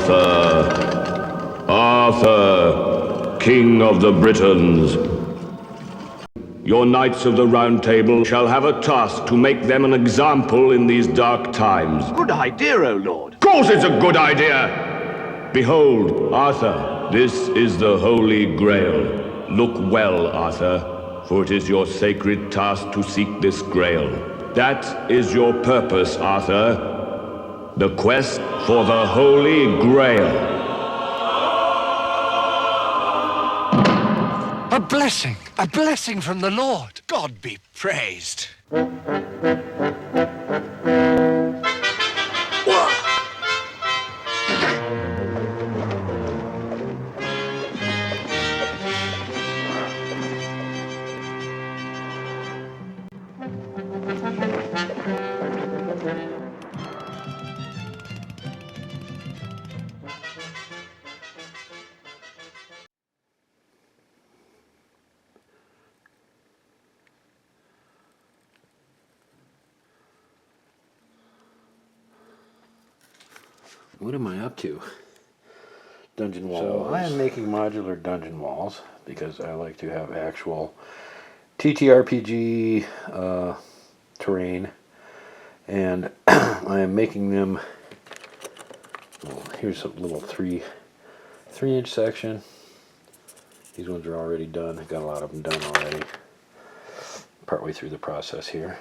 Arthur, Arthur, King of the Britons. Your knights of the Round Table shall have a task to make them an example in these dark times. Good idea, O Lord. Of course it's a good idea! Behold, Arthur, this is the Holy Grail. Look well, Arthur, for it is your sacred task to seek this Grail. That is your purpose, Arthur. The quest for the Holy Grail. A blessing from the Lord. God be praised. What am I up to? Dungeon walls. So I am making modular dungeon walls because I like to have actual TTRPG terrain, and I am making them. Well, here's a little 3-inch section. These ones are already done. I got a lot of them done already. Partway through the process here.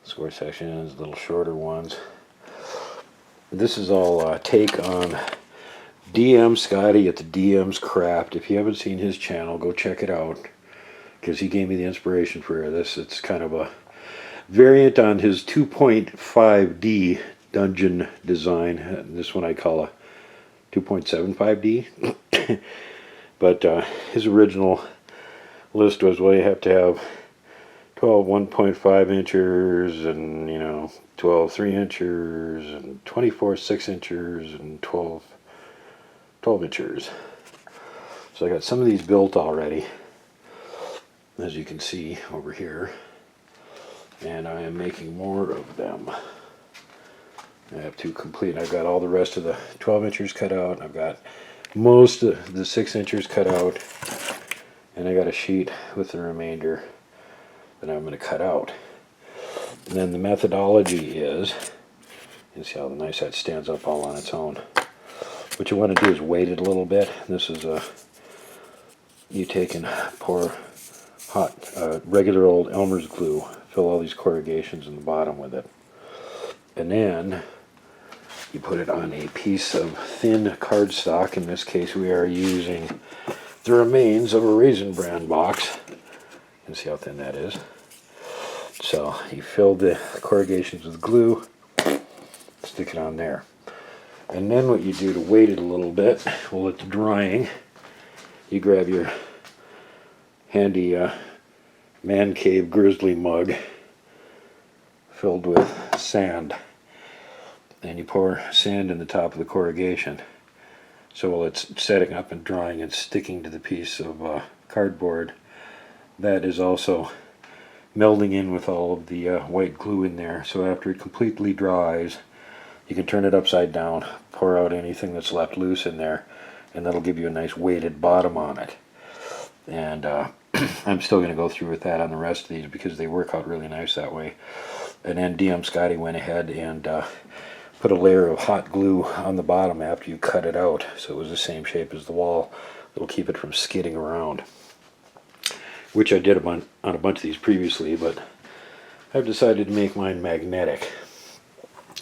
Square sections, little shorter ones. This is all take on DM Scotty at the DM's Craft. If you haven't seen his channel, go check it out, because he gave me the inspiration for this. It's kind of a variant on his 2.5D dungeon design. This one I call a 2.75D. But his original list was, well, you have to have 12 1.5 inchers, and 12 3-inchers, and 24 6-inchers, and 12 inchers. So I got some of these built already, as you can see over here, and I am making more of them. I have to complete. I've got all the rest of the 12 inchers cut out. I've got most of the 6 inchers cut out, and I got a sheet with the remainder that I'm going to cut out. And then the methodology is, you see how nice that stands up all on its own. What you want to do is weight it a little bit. This is you take and pour hot, regular old Elmer's glue, fill all these corrugations in the bottom with it, and then you put it on a piece of thin cardstock. In this case, we are using the remains of a Raisin Bran box. You can see how thin that is. So you fill the corrugations with glue, stick it on there. And then what you do to weight it a little bit, while it's drying, you grab your handy man cave grizzly mug filled with sand, and you pour sand in the top of the corrugation. So while it's setting up and drying and sticking to the piece of cardboard, that is also melding in with all of the white glue in there. So after it completely dries, you can turn it upside down, pour out anything that's left loose in there, and that'll give you a nice weighted bottom on it. And I'm still going to go through with that on the rest of these because they work out really nice that way. And then DM Scotty went ahead and put a layer of hot glue on the bottom after you cut it out, so it was the same shape as the wall. It'll keep it from skidding around, which I did on a bunch of these previously, but I've decided to make mine magnetic.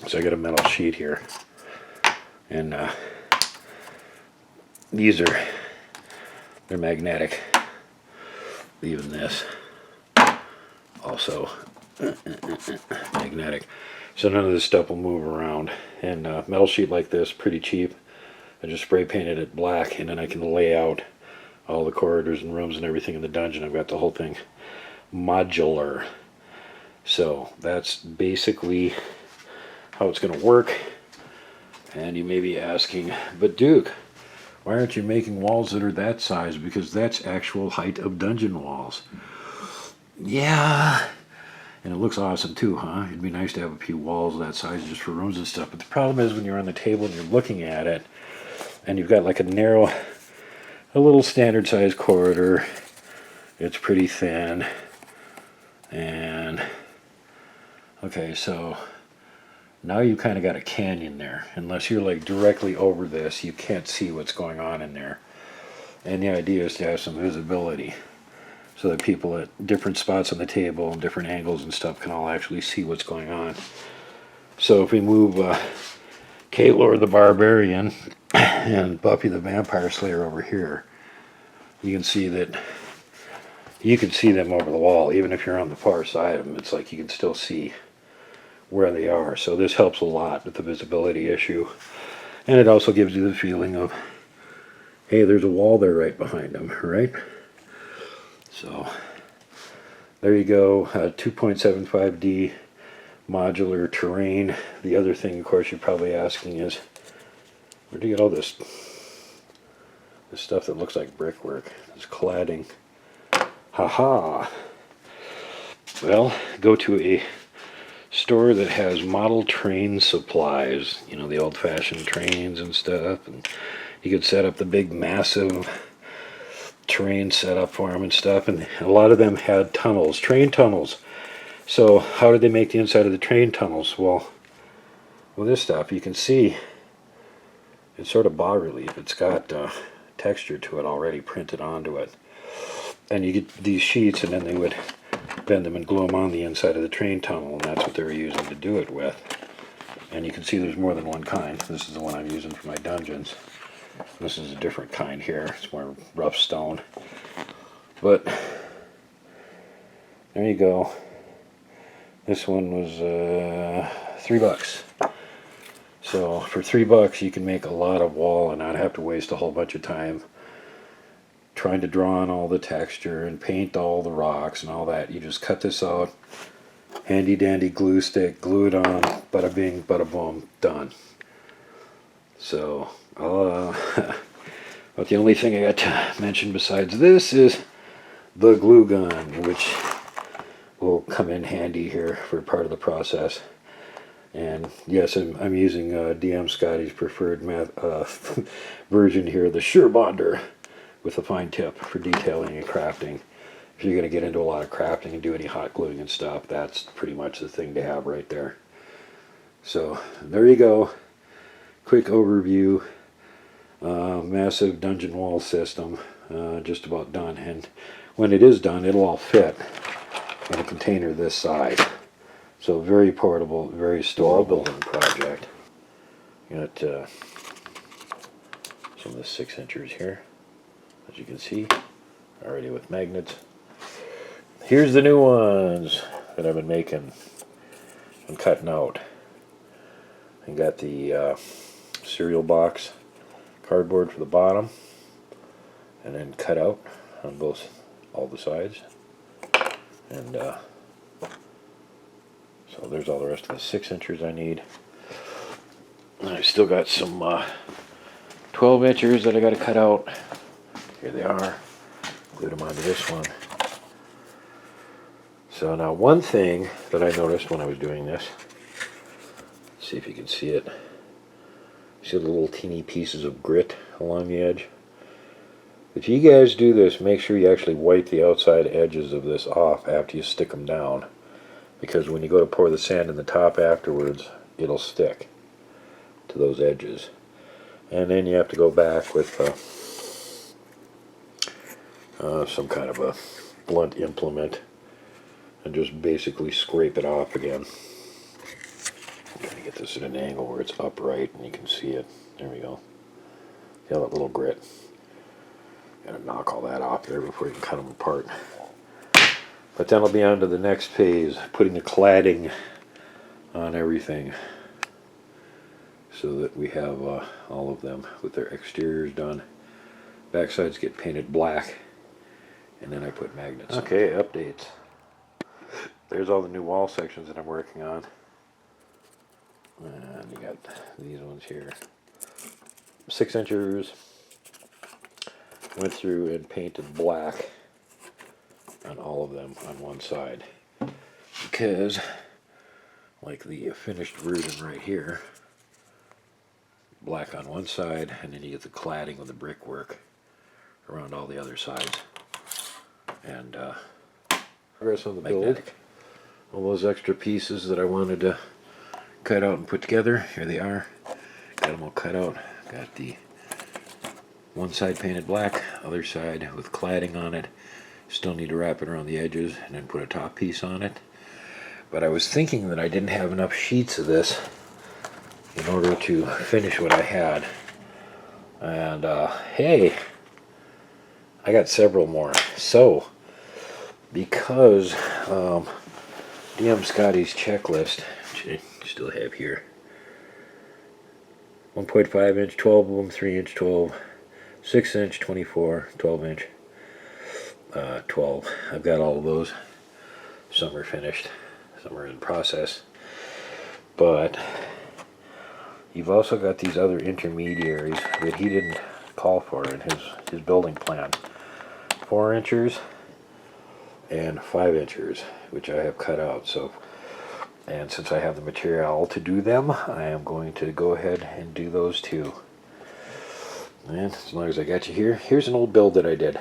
So I got a metal sheet here, and they're magnetic. Even this also magnetic, so none of this stuff will move around. And metal sheet like this, pretty cheap. I just spray painted it black, and then I can lay out all the corridors and rooms and everything in the dungeon. I've got the whole thing modular. So that's basically how it's going to work. And you may be asking, but Duke, why aren't you making walls that are that size? Because that's actual height of dungeon walls. Yeah, And it looks awesome too, huh? It'd be nice to have a few walls that size just for rooms and stuff. But the problem is when you're on the table and you're looking at it, and you've got like a little standard size corridor. It's pretty thin. And, okay, so now you kind of got a canyon there. Unless you're like directly over this, you can't see what's going on in there. And the idea is to have some visibility so that people at different spots on the table and different angles and stuff can all actually see what's going on. So if we move Kalor the Barbarian and Buffy the Vampire Slayer over here, you can see that you can see them over the wall. Even if you're on the far side of them, it's like you can still see where they are. So this helps a lot with the visibility issue. And it also gives you the feeling of, hey, there's a wall there right behind them, right? So there you go, 2.75D modular terrain. The other thing, of course, you're probably asking is, where do you get all this stuff that looks like brickwork? This cladding. Haha. Well, go to a store that has model train supplies, you know, the old-fashioned trains and stuff, and you could set up the big massive terrain setup for them and stuff, and a lot of them had tunnels, train tunnels. So how did they make the inside of the train tunnels? Well, with this stuff you can see it's sort of bas relief. It's got texture to it already printed onto it, and you get these sheets, and then they would bend them and glue them on the inside of the train tunnel, and that's what they were using to do it with. And you can see there's more than one kind. This is the one I'm using for my dungeons. This is a different kind here. It's more rough stone. But there you go. This one was $3. So for $3 you can make a lot of wall and not have to waste a whole bunch of time trying to draw on all the texture and paint all the rocks and all that. You just cut this out, handy dandy glue stick, glue it on, bada bing, bada boom, done. So but the only thing I got to mention besides this is the glue gun, which will come in handy here for part of the process. And yes, I'm using DM Scotty's preferred version here, the Sure Bonder, with a fine tip for detailing and crafting. If you're going to get into a lot of crafting and do any hot gluing and stuff, that's pretty much the thing to have right there. So there you go. Quick overview. Massive dungeon wall system, just about done. And when it is done, it'll all fit in a container this size. So very portable, very storable project. Got some of the 6-inchers here, as you can see, already with magnets. Here's the new ones that I've been making and cutting out. I got the cereal box cardboard for the bottom, and then cut out on all the sides. And so there's all the rest of the 6-inchers I need. And I've still got some 12-inchers that I got to cut out. Here they are. Glued them onto this one. So now one thing that I noticed when I was doing this, let's see if you can see it. See the little teeny pieces of grit along the edge? If you guys do this, make sure you actually wipe the outside edges of this off after you stick them down, because when you go to pour the sand in the top afterwards, it'll stick to those edges. And then you have to go back with some kind of a blunt implement and just basically scrape it off again. I'm trying to get this at an angle where it's upright and you can see it. There we go. See all that little grit? Gotta knock all that off there before you can cut them apart. But then I'll be on to the next phase, putting the cladding on everything so that we have all of them with their exteriors done. Backsides get painted black, and then I put magnets on. Okay, updates. There's all the new wall sections that I'm working on. And you got these ones here. 6-inchers. Went through and painted black on all of them on one side. You because, like the finished version right here, black on one side, and then you get the cladding with the brickwork around all the other sides. And progress on the build. All those extra pieces that I wanted to cut out and put together, here they are. Got them all cut out. Got the one side painted black, other side with cladding on it. Still need to wrap it around the edges and then put a top piece on it. But I was thinking that I didn't have enough sheets of this in order to finish what I had. And hey, I got several more. So, because DM Scotty's checklist, which I still have here, 1.5 inch, 12 of them, 3 inch, 12, 6 inch, 24, 12 inch, 12. I've got all of those. Some are finished, some are in process. But you've also got these other intermediaries that he didn't call for in his building plan. 4 inchers and 5 inchers, which I have cut out. So, and since I have the material to do them, I am going to go ahead and do those too. And as long as I got you here, here's an old build that I did.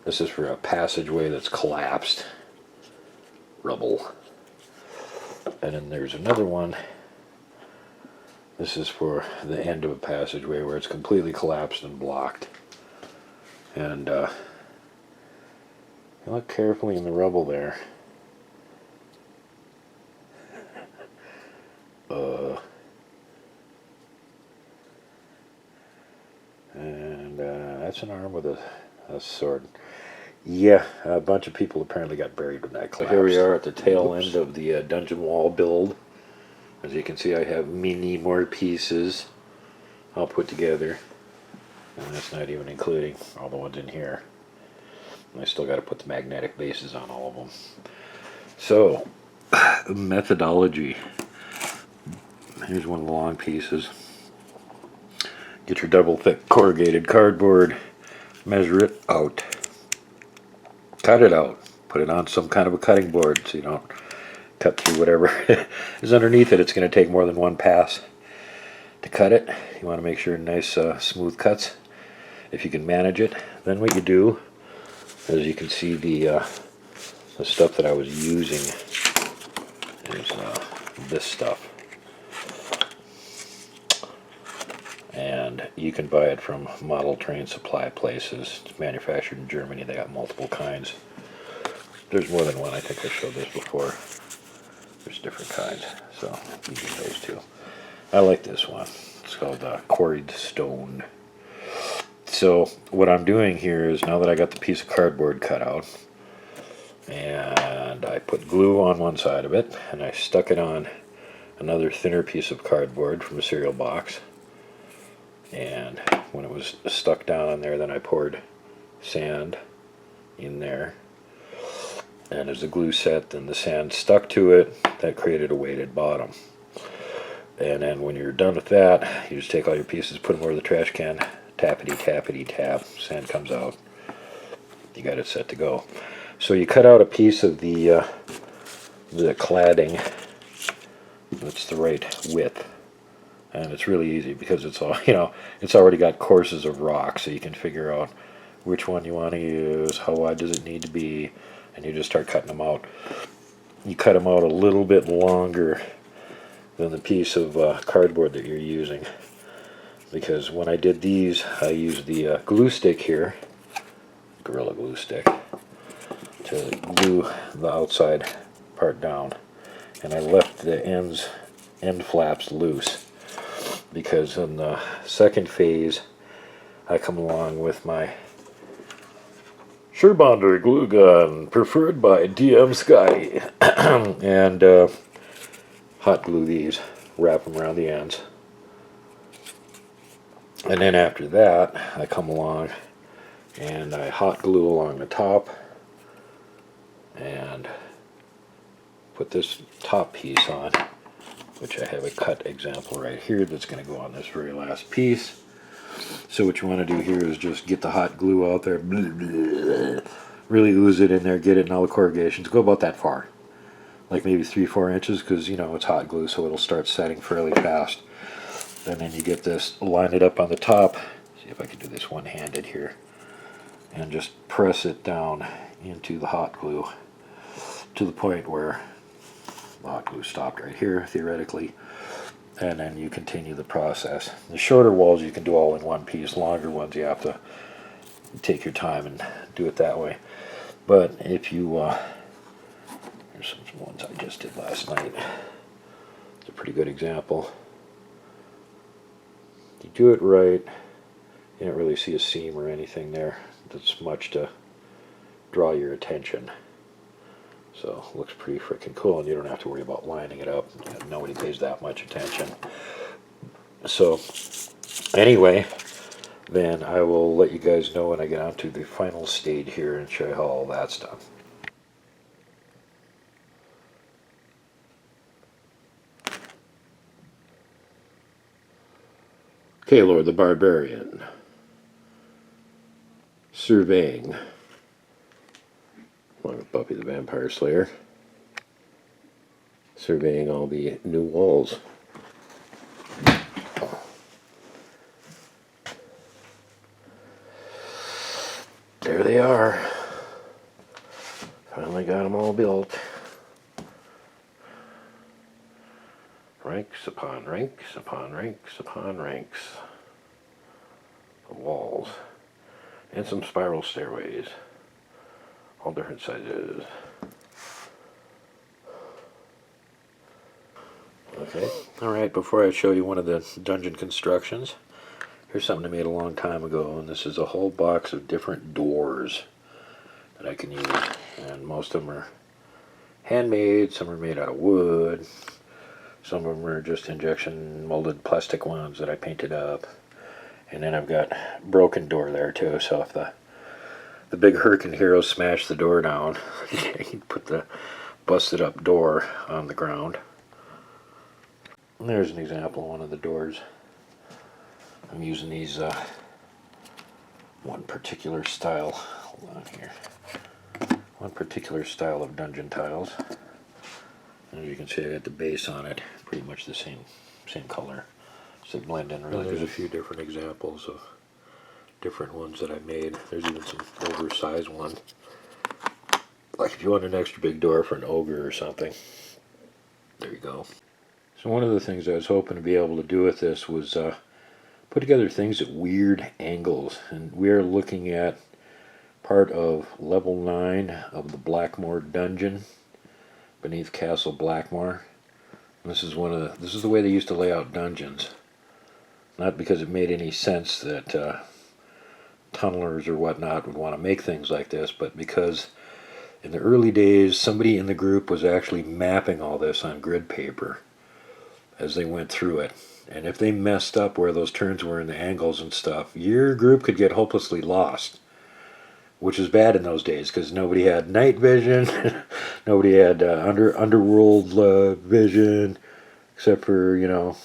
This is for a passageway that's collapsed. Rubble. And then there's another one. This is for the end of a passageway where it's completely collapsed and blocked. And look carefully in the rubble there. And that's an arm with a sword. Yeah, a bunch of people apparently got buried when that collapsed. Here we are at the tail end of the dungeon wall build. As you can see, I have many more pieces all put together. And that's not even including all the ones in here. And I still got to put the magnetic bases on all of them. So, methodology. Here's one of the long pieces. Get your double thick corrugated cardboard, measure it out. Cut it out. Put it on some kind of a cutting board so you don't cut through whatever is underneath it. It's going to take more than one pass to cut it. You want to make sure nice smooth cuts if you can manage it. Then what you do, as you can see, the stuff that I was using is this stuff. And you can buy it from model train supply places. It's manufactured in Germany. They got multiple kinds. There's more than one. I think I showed this before. There's different kinds, so you get those too. I like this one. It's called quarried stone. So what I'm doing here is, now that I got the piece of cardboard cut out, and I put glue on one side of it, and I stuck it on another thinner piece of cardboard from a cereal box. And when it was stuck down on there, then I poured sand in there. And as the glue set, then the sand stuck to it. That created a weighted bottom. And then when you're done with that, you just take all your pieces, put them over the trash can, tappity tappity tap, sand comes out. You got it set to go. So you cut out a piece of the cladding that's the right width. And it's really easy because it's all, it's already got courses of rock, so you can figure out which one you want to use, how wide does it need to be, and you just start cutting them out. You cut them out a little bit longer than the piece of cardboard that you're using, because when I did these, I used the glue stick here, Gorilla Glue stick, to glue the outside part down, and I left the end flaps loose. Because in the second phase, I come along with my Surebonder glue gun, preferred by DM Scotty, and hot glue these, wrap them around the ends. And then after that, I come along and I hot glue along the top and put this top piece on, which I have a cut example right here that's going to go on this very last piece. So what you want to do here is just get the hot glue out there, really ooze it in there, get it in all the corrugations, go about that far. like maybe 3-4 inches, because you know it's hot glue, so it'll start setting fairly fast. And then you get this, line it up on the top. See if I can do this one-handed here, and just press it down into the hot glue to the point where the hot glue stopped right here, theoretically. And then you continue the process. The shorter walls you can do all in one piece. Longer ones you have to take your time and do it that way. But if you, here's some ones I just did last night. It's a pretty good example. You do it right, you don't really see a seam or anything there that's much to draw your attention. So it looks pretty freaking cool, and you don't have to worry about lining it up. You know, nobody pays that much attention. So anyway, then I will let you guys know when I get on to the final stage here and show you how all that's done. Kaelor the Barbarian, surveying, along with Buffy the Vampire Slayer, surveying all the new walls. There they are. Finally got them all built. Ranks upon ranks upon ranks upon ranks of walls. And some spiral stairways. All different sizes. Okay. Alright, before I show you one of the dungeon constructions, here's something I made a long time ago, and this is a whole box of different doors that I can use. And most of them are handmade, some are made out of wood, some of them are just injection molded plastic ones that I painted up. And then I've got broken door there too, so if the big Hurricane hero smashed the door down, he'd put the busted up door on the ground. And there's an example of one of the doors. I'm using these one particular style, hold on here, one particular style of dungeon tiles. As you can see, I got the base on it, pretty much the same color, so they blend in really good. There's a few different examples of different ones that I made. There's even some oversized ones, like if you want an extra big door for an ogre or something. There you go. So one of the things I was hoping to be able to do with this was put together things at weird angles, and we are looking at part of level 9 of the Blackmoor dungeon beneath Castle Blackmoor. And this is the way they used to lay out dungeons. Not because it made any sense that tunnelers or whatnot would want to make things like this, but because in the early days somebody in the group was actually mapping all this on grid paper as they went through it. And if they messed up where those turns were in the angles and stuff, your group could get hopelessly lost. Which was bad in those days because nobody had night vision, nobody had underworld vision, except for, you know,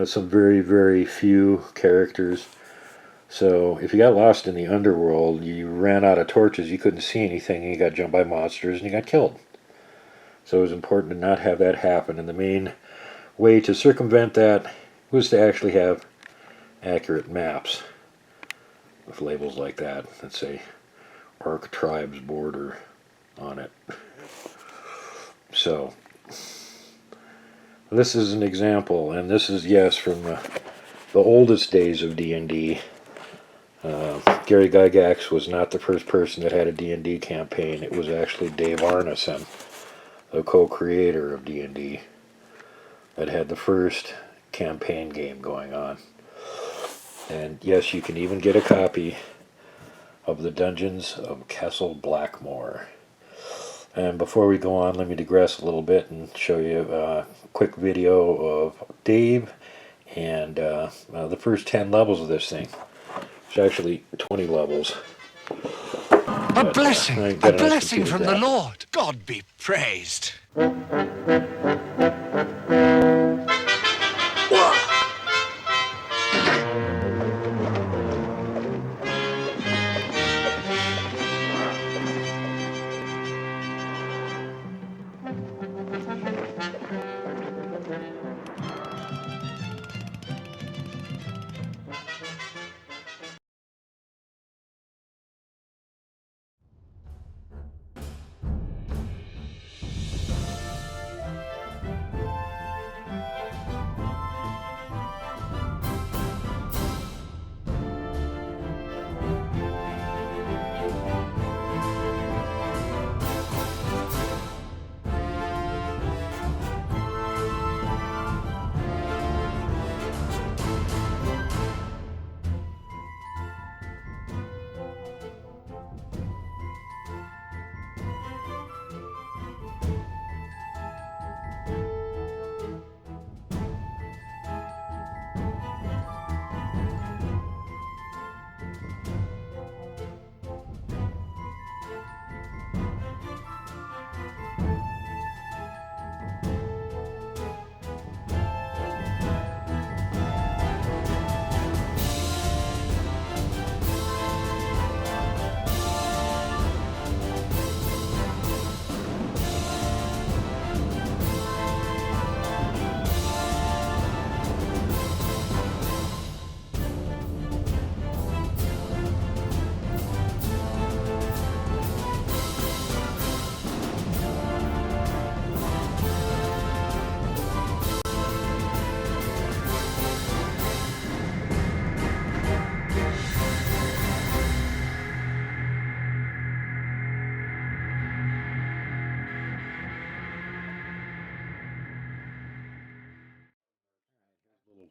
some very, very few characters. So if you got lost in the underworld, you ran out of torches, you couldn't see anything, and you got jumped by monsters, and you got killed. So it was important to not have that happen, and the main way to circumvent that was to actually have accurate maps with labels like that that say Orc Tribe's border on it. So this is an example, and this is, yes, from the oldest days of D&D. Gary Gygax was not the first person that had a D&D campaign. It was actually Dave Arneson, the co-creator of D&D, that had the first campaign game going on. And yes, you can even get a copy of the Dungeons of Castle Blackmoor. And before we go on, let me digress a little bit and show you a quick video of Dave and the first 10 levels of this thing. It's actually 20 levels. A blessing from the Lord. God be praised.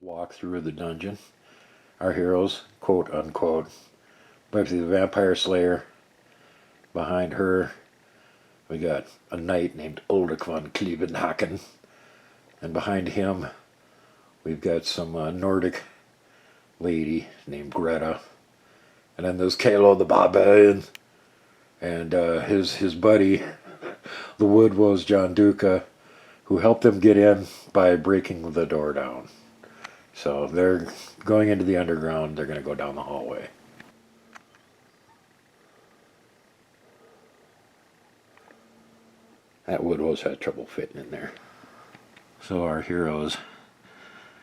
walkthrough of the dungeon. Our heroes, quote unquote, Buffy the Vampire Slayer. Behind her, we got a knight named Ulrich von Kliebenhaken. And behind him, we've got some Nordic lady named Greta. And then there's Kalo the Barbarian. And his buddy, the Woodwoes, John Duca, who helped them get in by breaking the door down. So they're going into the underground. They're going to go down the hallway. That Woodwose had trouble fitting in there. So our heroes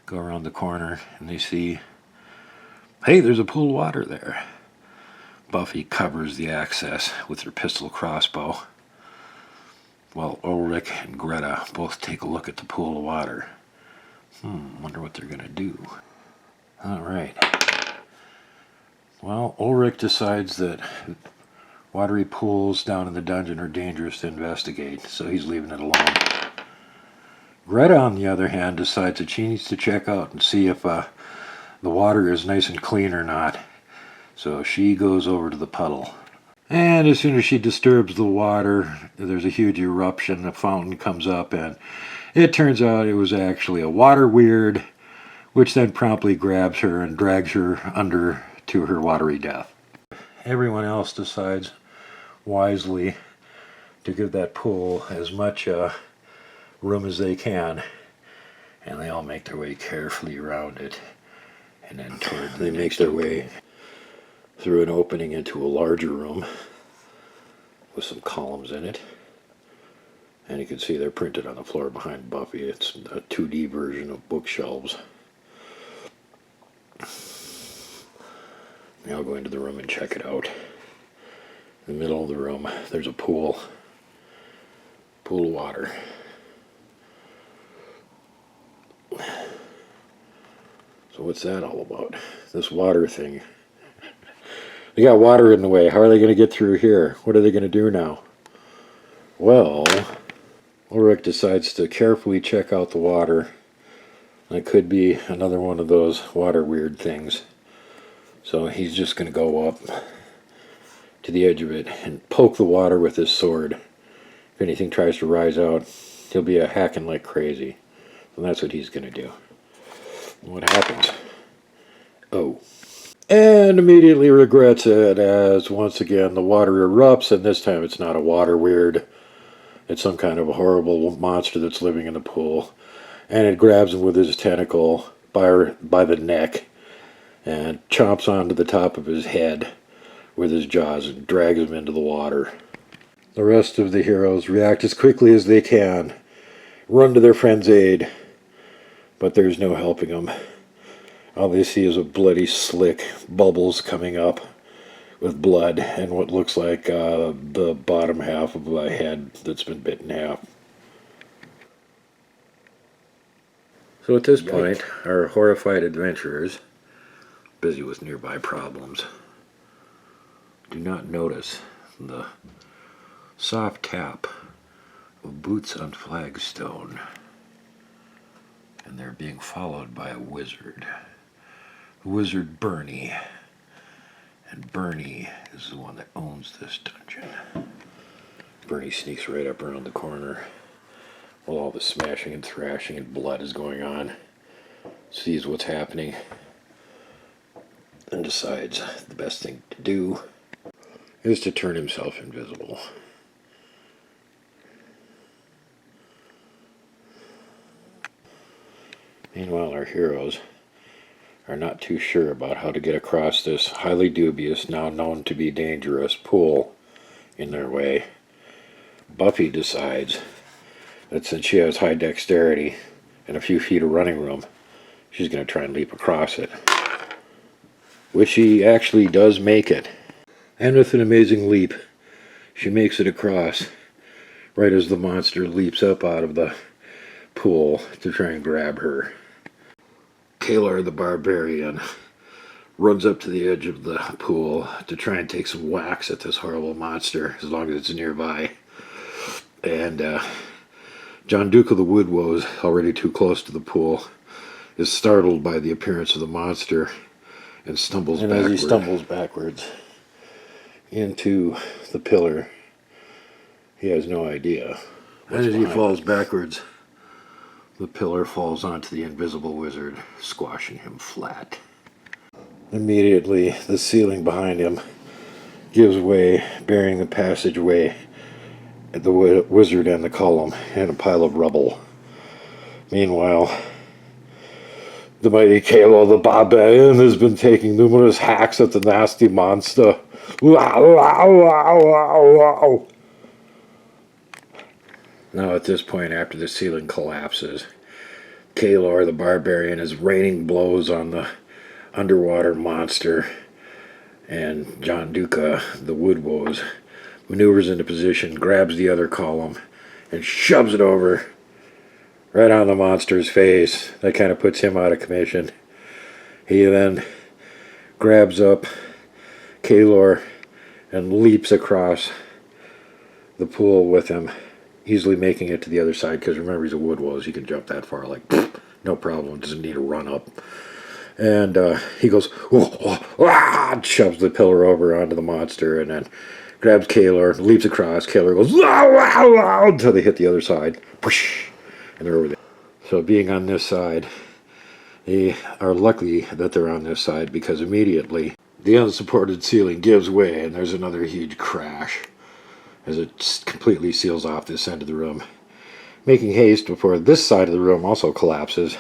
go around the corner and they see, hey, there's a pool of water there. Buffy covers the access with her pistol crossbow, while Ulrich and Greta both take a look at the pool of water. Wonder what they're gonna do. Alright. Well, Ulrich decides that watery pools down in the dungeon are dangerous to investigate, so he's leaving it alone. Greta, on the other hand, decides that she needs to check out and see if the water is nice and clean or not. So she goes over to the puddle. And as soon as she disturbs the water, there's a huge eruption. The fountain comes up, and it turns out it was actually a water weird, which then promptly grabs her and drags her under to her watery death. Everyone else decides wisely to give that pool as much room as they can, and they all make their way carefully around it, and then they make their way through an opening into a larger room with some columns in it. And you can see they're printed on the floor behind Buffy. It's a 2D version of bookshelves. Now I'll go into the room and check it out. In the middle of the room, there's a pool of water. So what's that all about? This water thing. They got water in the way. How are they going to get through here? What are they going to do now? Well, Ulrich decides to carefully check out the water. It could be another one of those water weird things. So he's just going to go up to the edge of it and poke the water with his sword. If anything tries to rise out, he'll be hacking like crazy. And that's what he's going to do. And what happens? Oh. And immediately regrets it as once again the water erupts, and this time it's not a water weird. It's some kind of a horrible monster that's living in the pool. And it grabs him with his tentacle by the neck and chomps onto the top of his head with his jaws and drags him into the water. The rest of the heroes react as quickly as they can, run to their friend's aid, but there's no helping them. All they see is a bloody slick, bubbles coming up with blood and what looks like the bottom half of a head that's been bit in half. So at this point, our horrified adventurers, busy with nearby problems, do not notice the soft tap of boots on flagstone, and they're being followed by a wizard. Wizard Bernie, and Bernie is the one that owns this dungeon. Bernie sneaks right up around the corner while all the smashing and thrashing and blood is going on, sees what's happening, and decides the best thing to do is to turn himself invisible. Meanwhile, our heroes are not too sure about how to get across this highly dubious, now known to be dangerous pool in their way. Buffy decides that since she has high dexterity and a few feet of running room, she's going to try and leap across it. Which she actually does make it. And with an amazing leap, she makes it across right as the monster leaps up out of the pool to try and grab her. Kalar the Barbarian runs up to the edge of the pool to try and take some whacks at this horrible monster as long as it's nearby. And John Duke of the Woodwoes, already too close to the pool, is startled by the appearance of the monster and stumbles backward. As he stumbles backwards into the pillar, he has no idea. And as he falls backwards, the pillar falls onto the invisible wizard, squashing him flat. Immediately, the ceiling behind him gives way, bearing the passageway, the wizard and the column, and a pile of rubble. Meanwhile, the mighty Kalo the Barbarian has been taking numerous hacks at the nasty monster. Wow, wow, wow, wow, wow. Now at this point, after the ceiling collapses, Kalor the Barbarian is raining blows on the underwater monster, and John Duca, the Woodwoes, maneuvers into position, grabs the other column, and shoves it over right on the monster's face. That kind of puts him out of commission. He then grabs up Kalor and leaps across the pool with him, easily making it to the other side, because remember, he's a Woodwose. He can jump that far, like, no problem. Doesn't need to run up. And he goes, and shoves the pillar over onto the monster, and then grabs Kalor, leaps across. Kalor goes, until they hit the other side. And they're over there. So being on this side, they are lucky that they're on this side, because immediately the unsupported ceiling gives way, and there's another huge crash as it completely seals off this end of the room. Making haste before this side of the room also collapses,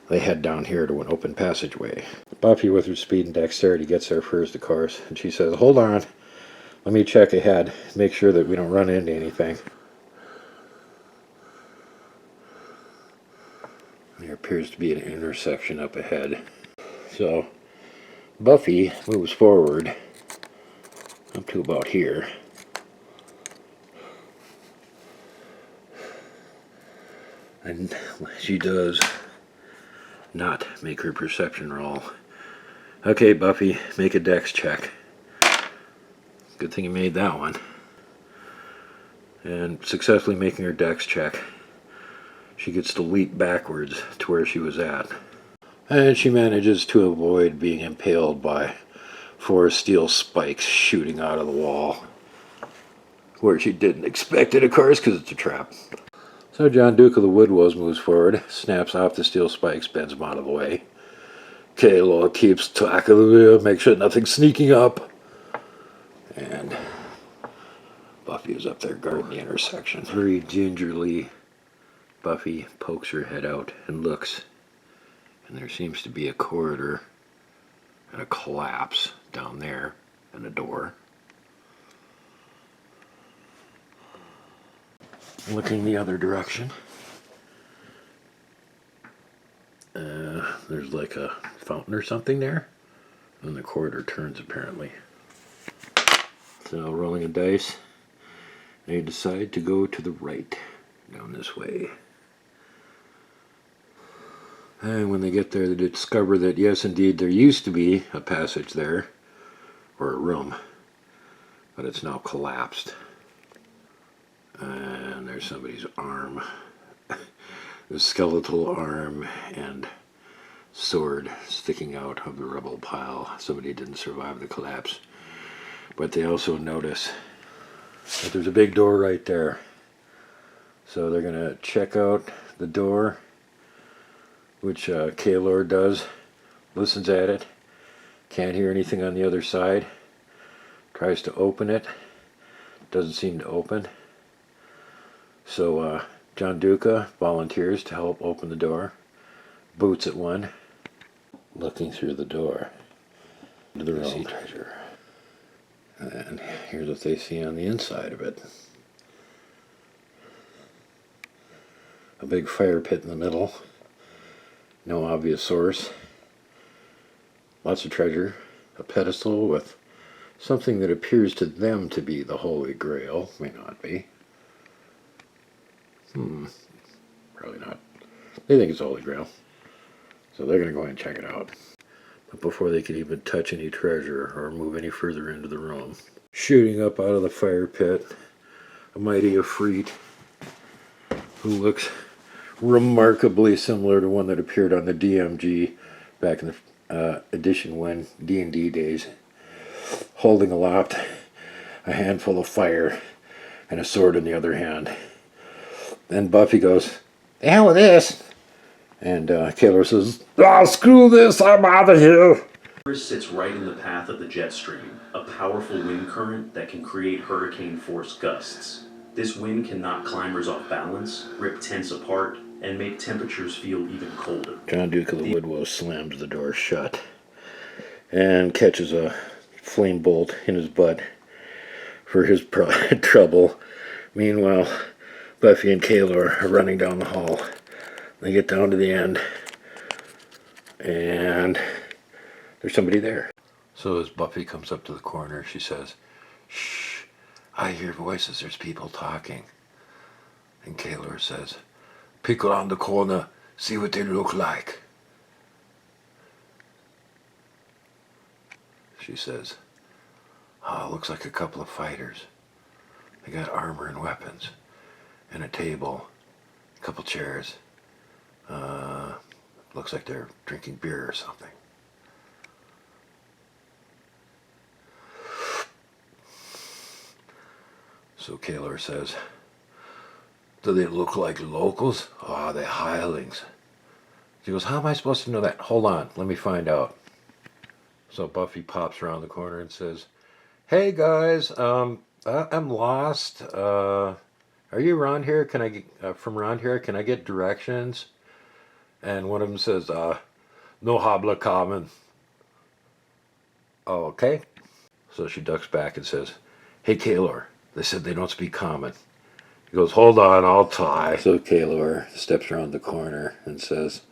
they head down here to an open passageway. Buffy, with her speed and dexterity, gets there first, of course, and she says, "Hold on, let me check ahead, make sure that we don't run into anything." There appears to be an intersection up ahead. So Buffy moves forward up to about here. And she does not make her perception roll. Okay, Buffy, make a dex check. Good thing you made that one. And successfully making her dex check, she gets to leap backwards to where she was at. And she manages to avoid being impaled by 4 steel spikes shooting out of the wall. Where she didn't expect it, of course, because it's a trap. So John Duke of the Woodwose moves forward, snaps off the steel spikes, bends them out of the way. Kalor keeps track of the rear, makes sure nothing's sneaking up. And Buffy is up there guarding the intersection. Very gingerly, Buffy pokes her head out and looks. And there seems to be a corridor and a collapse down there and a door. Looking the other direction, there's like a fountain or something there, and the corridor turns apparently. So rolling a dice, they decide to go to the right, down this way. And when they get there, they discover that yes, indeed, there used to be a passage there, or a room, but it's now collapsed. And there's somebody's arm, the skeletal arm and sword sticking out of the rubble pile. Somebody didn't survive the collapse. But they also notice that there's a big door right there. So they're going to check out the door, which Kalor does, listens at it, can't hear anything on the other side, tries to open it, doesn't seem to open. So John Duca volunteers to help open the door, boots at one, looking through the door to the realm treasure. And here's what they see on the inside of it. A big fire pit in the middle, no obvious source, lots of treasure, a pedestal with something that appears to them to be the Holy Grail, may not be. Probably not. They think it's the Holy Grail. So they're going to go ahead and check it out. But before they can even touch any treasure or move any further into the room, shooting up out of the fire pit, a mighty Ifrit who looks remarkably similar to one that appeared on the DMG back in the edition 1 D&D days, holding aloft a handful of fire and a sword in the other hand. Then Buffy goes, "The hell with this?" And Kaylor says, "Ah, screw this, I'm out of here." Sits right in the path of the jet stream, a powerful wind current that can create hurricane-force gusts. This wind can knock climbers off balance, rip tents apart, and make temperatures feel even colder. John Duke of the Woodwose slams the door shut and catches a flame bolt in his butt for his trouble. Meanwhile, Buffy and Kaylor are running down the hall. They get down to the end, and there's somebody there. So as Buffy comes up to the corner, she says, "Shh, I hear voices, there's people talking." And Kaylor says, "Peek around the corner, see what they look like." She says, "Oh, looks like a couple of fighters. They got armor and weapons, and a table, a couple chairs. Looks like they're drinking beer or something." So Kaylor says, "Do they look like locals? Or are they hirelings?" She goes, "How am I supposed to know that? Hold on, let me find out." So Buffy pops around the corner and says, "Hey guys, I'm lost. Are you around here? Can I get from around here? Can I get directions?" And one of them says, "No habla common." "Oh, okay." So she ducks back and says, "Hey Kaylor, they said they don't speak common." He goes, "Hold on, I'll try." So Kaylor steps around the corner and says,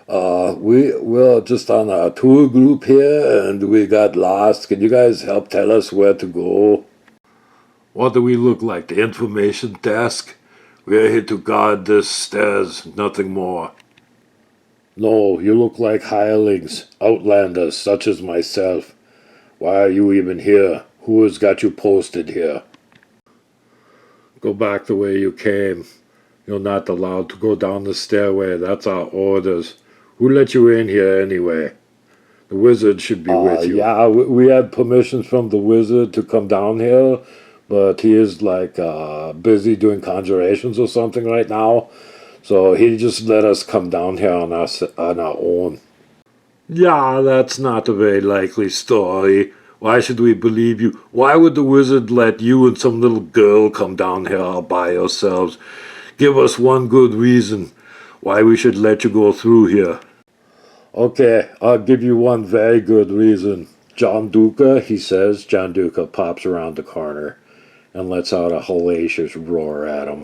we're just on a tour group here and we got lost. Can you guys help tell us where to go?" "What do we look like, the information desk? We're here to guard this stairs, nothing more." "No, you look like hirelings, outlanders such as myself. Why are you even here? Who has got you posted here?" "Go back the way you came. You're not allowed to go down the stairway. That's our orders. Who let you in here anyway? The wizard should be with you." "Yeah, we had permissions from the wizard to come down here, but he is busy doing conjurations or something right now. So he just let us come down here on our own." "Yeah, that's not a very likely story. Why should we believe you? Why would the wizard let you and some little girl come down here all by yourselves? Give us one good reason why we should let you go through here." "Okay, I'll give you one very good reason. John Duca," he says. John Duca pops around the corner and lets out a hellacious roar at him.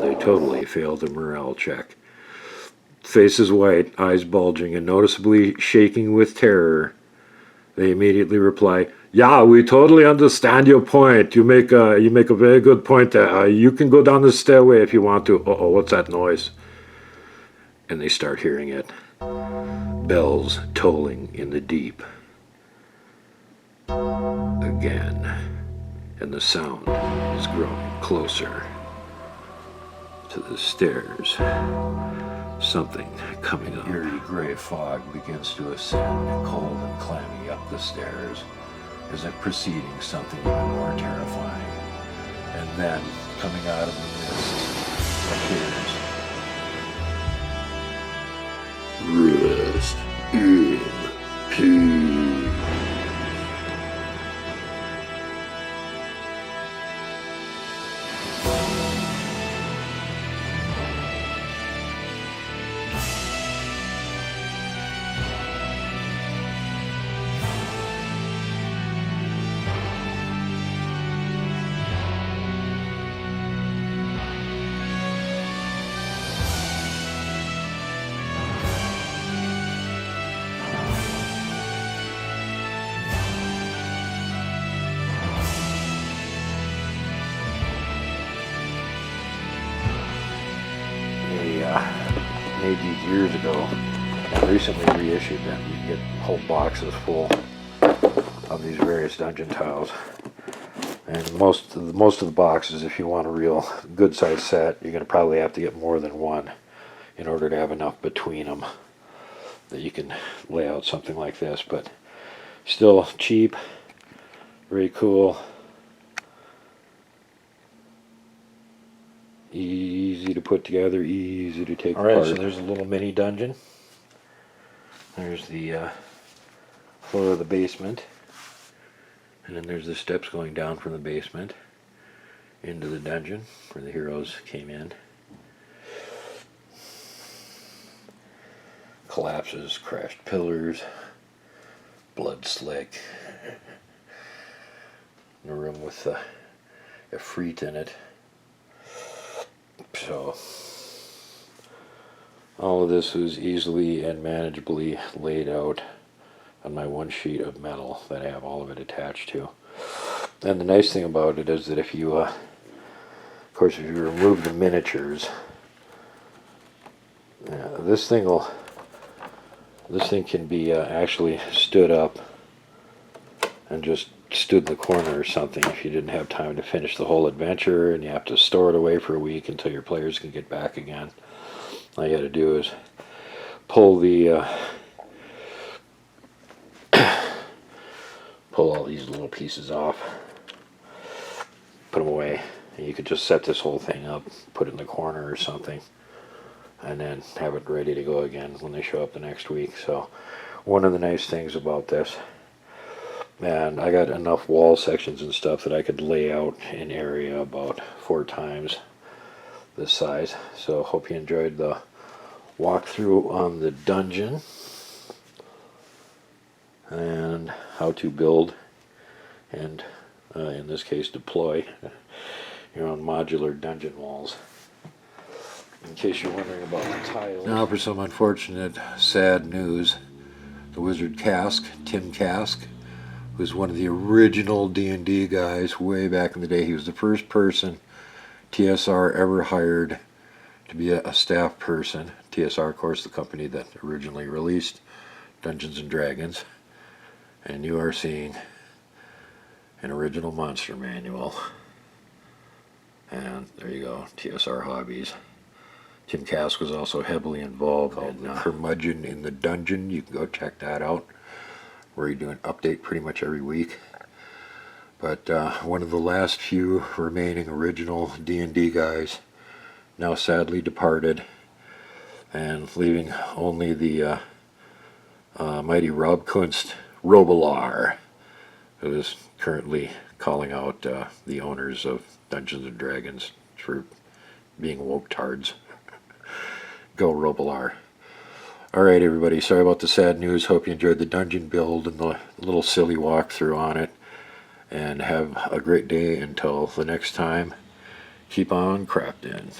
They totally failed the morale check. Face is white, eyes bulging, and noticeably shaking with terror. They immediately reply, "Yeah, we totally understand your point. You make a very good point there. You can go down the stairway if you want to." Uh-oh, what's that noise? And they start hearing it. Bells tolling in the deep. Again. And the sound is growing closer to the stairs. Something coming up. Eerie gray fog begins to ascend, cold and clammy up the stairs, as if preceding something even more terrifying. And then, coming out of the mist, appears Rest in Peace. Made these years ago and recently reissued them. You can get whole boxes full of these various dungeon tiles. And most of the boxes, if you want a real good size set, you're going to probably have to get more than one in order to have enough between them that you can lay out something like this. But still cheap, very cool, easy to put together, easy to take apart. So there's a little mini dungeon. There's the floor of the basement. And then there's the steps going down from the basement into the dungeon where the heroes came in. Collapses, crashed pillars, blood slick. A room with a Efreet in it. So all of this was easily and manageably laid out on my one sheet of metal that I have all of it attached to. And the nice thing about it is that if you, of course, if you remove the miniatures, this thing can be actually stood up and just stood in the corner or something if you didn't have time to finish the whole adventure and you have to store it away for a week until your players can get back again. All you got to do is pull the pull all these little pieces off, put them away, and you could just set this whole thing up, put it in the corner or something, and then have it ready to go again when they show up the next week. So one of the nice things about this, and I got enough wall sections and stuff that I could lay out an area about 4 times this size. So hope you enjoyed the walkthrough on the dungeon and how to build and in this case deploy your own modular dungeon walls. In case you're wondering about the tiles. Now for some unfortunate sad news. The Wizard Cask, Tim Cask, was one of the original D&D guys way back in the day. He was the first person TSR ever hired to be a staff person. TSR, of course, the company that originally released Dungeons and Dragons. And you are seeing an original monster manual. And there you go, TSR Hobbies. Tim Cask was also heavily involved in Curmudgeon in the Dungeon. You can go check that out, where you do an update pretty much every week. But one of the last few remaining original D&D guys, now sadly departed, and leaving only the mighty Rob Kunst Robilar, who is currently calling out the owners of Dungeons and Dragons for being woke-tards. Go Robilar. Alright everybody, sorry about the sad news. Hope you enjoyed the dungeon build and the little silly walkthrough on it. And have a great day until the next time. Keep on crafting.